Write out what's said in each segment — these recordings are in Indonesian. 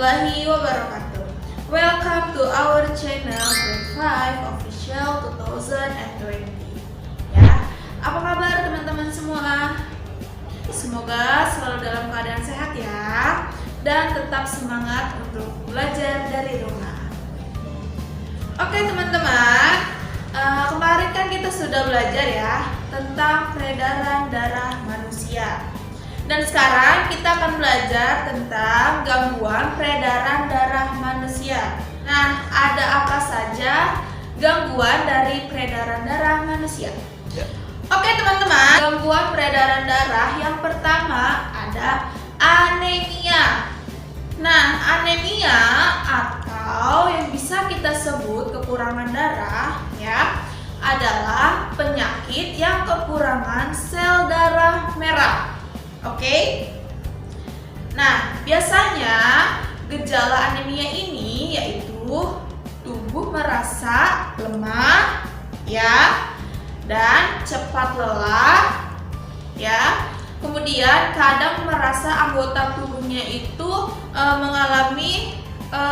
warahmatullahi wabarakatuh. Welcome to our channel Grade 5 Official 2020. Ya, apa kabar teman-teman semua? Semoga selalu dalam keadaan sehat ya, dan tetap semangat untuk belajar dari rumah. Oke teman-teman, kemarin kan kita sudah belajar ya tentang peredaran darah manusia. Dan sekarang kita akan belajar tentang gangguan peredaran darah manusia. Nah, ada apa saja gangguan dari peredaran darah manusia? Ya. Oke teman-teman, gangguan peredaran darah yang pertama ada anemia. Nah, anemia atau yang bisa kita sebut kekurangan darah ya adalah penyakit yang kekurangan sel darah merah. Oke. Nah, biasanya gejala anemia ini yaitu tubuh merasa lemah ya, dan cepat lelah ya. Kemudian kadang merasa anggota tubuhnya itu mengalami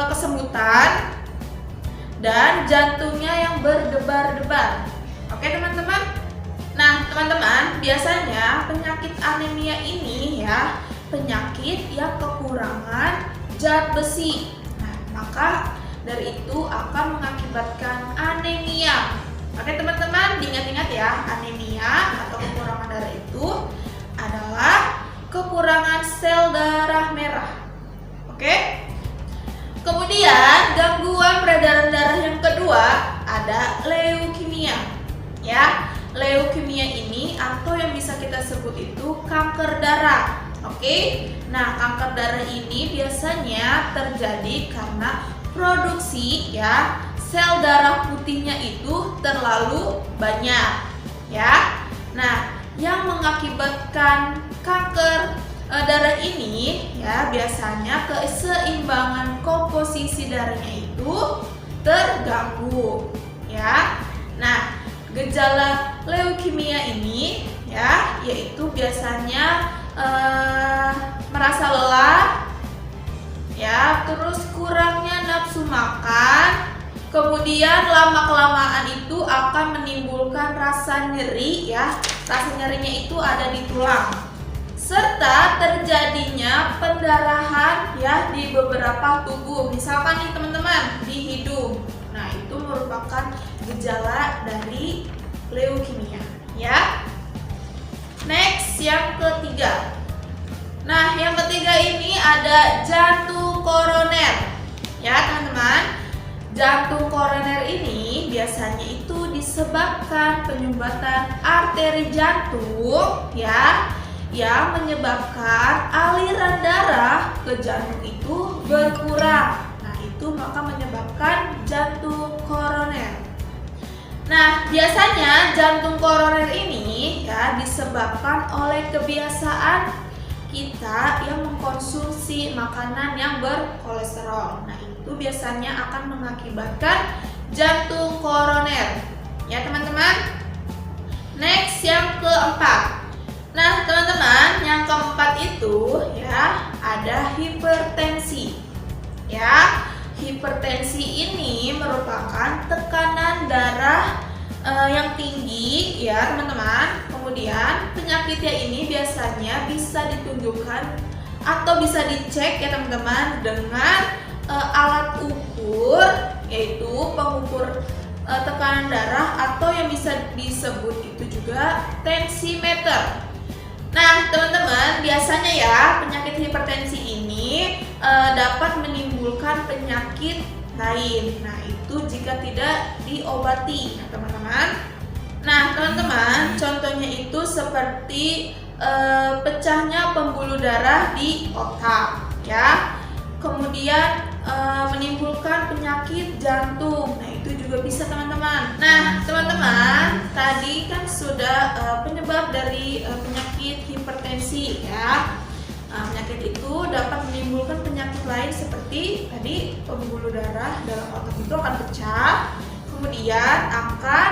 kesemutan dan jantungnya yang berdebar-debar. Oke teman-teman. Nah teman-teman, biasanya penyakit anemia ini ya penyakit yang kekurangan zat besi. Nah, maka dari itu akan mengakibatkan anemia. Oke teman-teman, diingat-ingat ya, anemia atau kekurangan darah itu adalah kekurangan sel darah merah. Oke. Kemudian gangguan peredaran darah yang kedua ada leukemia ya. Leukemia ini atau yang bisa kita sebut itu kanker darah. Oke. Nah, kanker darah ini biasanya terjadi karena produksi ya sel darah putihnya itu terlalu banyak ya. Nah, yang mengakibatkan kanker darah ini ya biasanya keseimbangan komposisi darahnya itu terganggu ya. Nah, gejala leukemia ini ya yaitu biasanya merasa lelah ya, terus kurangnya nafsu makan, kemudian lama-kelamaan itu akan menimbulkan rasa nyeri ya. Rasa nyerinya itu ada di tulang, serta terjadinya pendarahan ya di beberapa tubuh. Misalkan nih teman-teman di hidung. Nah, itu merupakan gejala dari leukemia ya. Next, yang ketiga. Nah, yang ketiga ini ada jantung koroner ya teman-teman. Jantung koroner ini biasanya itu disebabkan penyumbatan arteri jantung ya, yang menyebabkan aliran darah ke jantung itu berkurang. Nah, itu maka menyebabkan jantung koroner. Nah, biasanya jantung koroner ini ya disebabkan oleh kebiasaan kita yang mengkonsumsi makanan yang berkolesterol. Nah, itu biasanya akan mengakibatkan jantung koroner ya teman-teman. Next, yang keempat. Nah teman-teman, yang keempat itu ya ada hipertensi ya. Hipertensi ini merupakan tekanan darah yang tinggi ya teman-teman. Kemudian penyakitnya ini biasanya bisa ditunjukkan atau bisa dicek ya teman-teman dengan alat ukur, yaitu pengukur tekanan darah atau yang bisa disebut itu juga tensimeter. Nah teman-teman, biasanya ya penyakit hipertensi ini dapat menimbulkan penyakit lain. Nah, itu jika tidak diobati ya teman-teman. Nah teman-teman, contohnya itu seperti pecahnya pembuluh darah di otak ya. Kemudian menimbulkan penyakit jantung. Nah, itu juga bisa teman-teman. Nah teman-teman, tadi kan sudah penyebab dari penyakit hipertensi ya. Penyakit itu dapat menimbulkan penyakit lain seperti tadi pembuluh darah dalam otak itu akan pecah, kemudian akan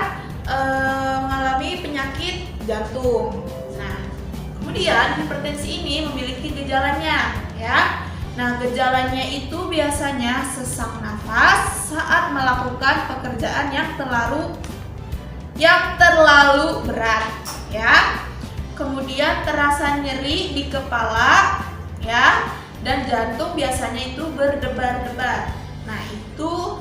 mengalami penyakit jantung. Nah, kemudian hipertensi ini memiliki gejalanya ya. Nah, gejalanya itu biasanya sesak nafas saat melakukan pekerjaan yang terlalu berat, ya. Kemudian terasa nyeri di kepala, ya, dan jantung biasanya itu berdebar-debar. Nah, itu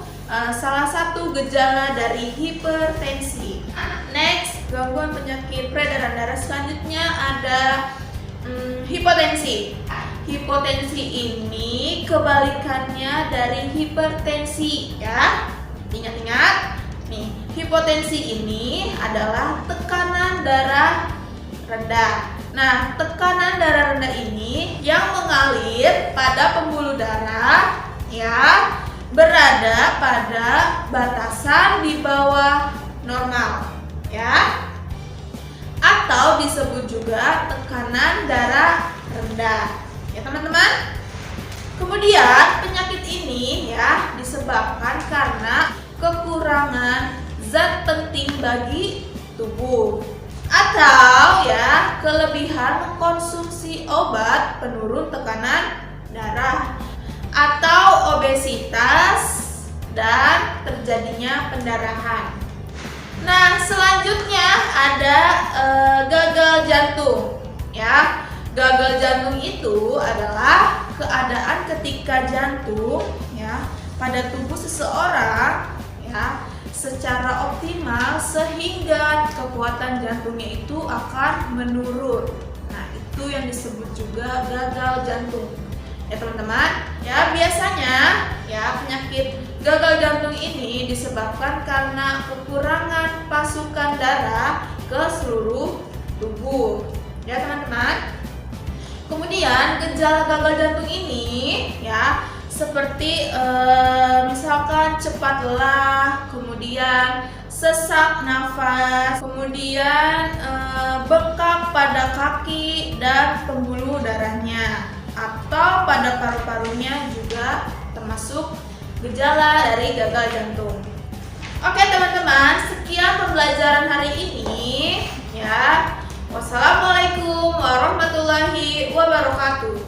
salah satu gejala dari hipertensi. Next, gangguan penyakit peredaran darah selanjutnya ada hipotensi. Hipotensi ini kebalikannya dari hipertensi, ya. Ingat-ingat, nih, hipotensi ini adalah tekanan darah rendah. Nah, tekanan darah rendah ini yang mengalir pada pembuluh darah, ya, berada pada batasan di bawah normal, ya, atau disebut juga tekanan darah rendah, ya teman-teman. Kemudian penyakit ini, ya, disebabkan karena kekurangan zat penting bagi tubuh atau, ya, kelebihan mengkonsumsi obat penurun tekanan darah atau obesitas dan terjadinya pendarahan. Nah, selanjutnya ada gagal jantung, ya. Gagal jantung itu adalah keadaan ketika jantung, ya, pada tubuh seseorang, ya, secara optimal sehingga kekuatan jantungnya itu akan menurun. Nah, itu yang disebut juga gagal jantung, ya teman-teman. Ya, biasanya, ya, penyakit gagal jantung ini disebabkan karena kekurangan pasukan darah ke seluruh tubuh, ya teman-teman. Kemudian gejala gagal jantung ini, ya, seperti misalkan cepat lelah, kemudian sesak nafas, kemudian bengkak pada kaki dan pembuluh darahnya, atau pada paru-parunya juga termasuk gejala dari gagal jantung. Oke teman-teman, sekian pembelajaran hari ini, ya. Wassalamualaikum warahmatullahi wabarakatuh.